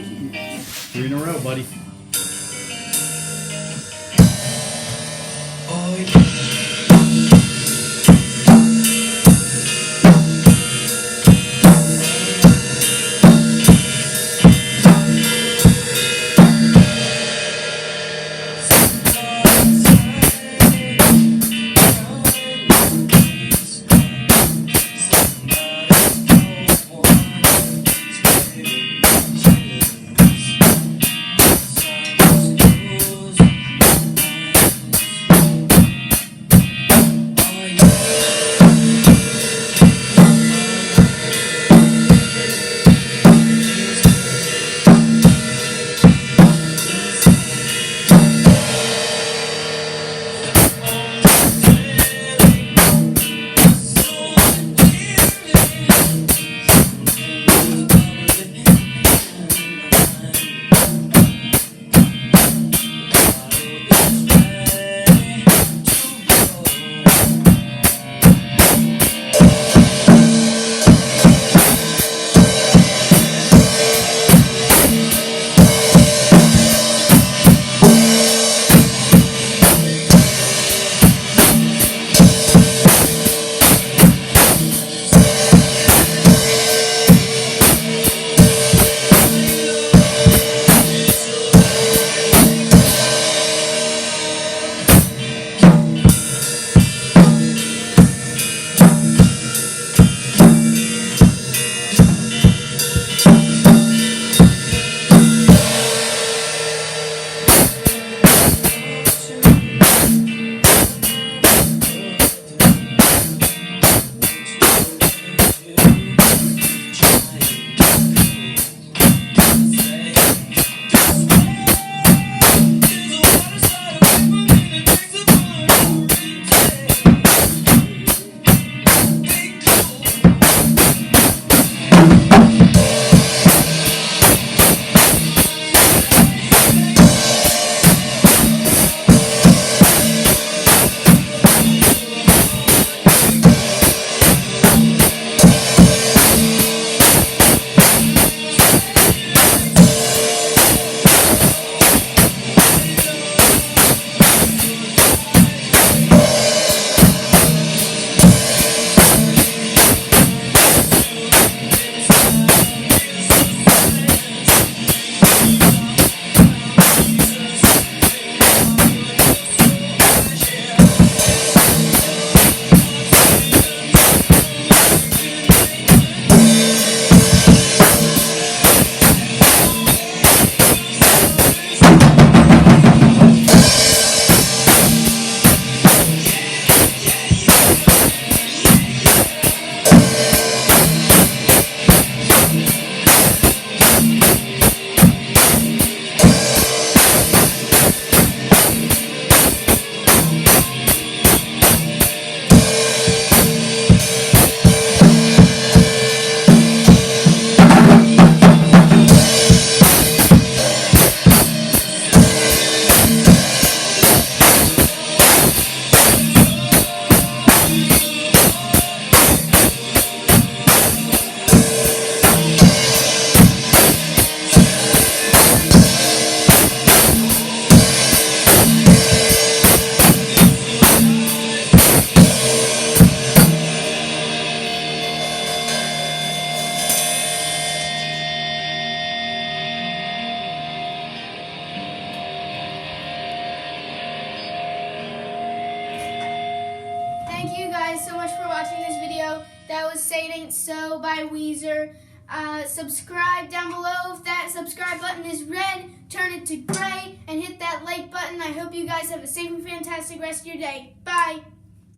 3 in a row, buddy. Thank you guys so much for watching this video. That was Say It Ain't So by Weezer. Subscribe down below. If that subscribe button is red, turn it to gray and hit that like button. I hope you guys have a safe and fantastic rest of your day. Bye.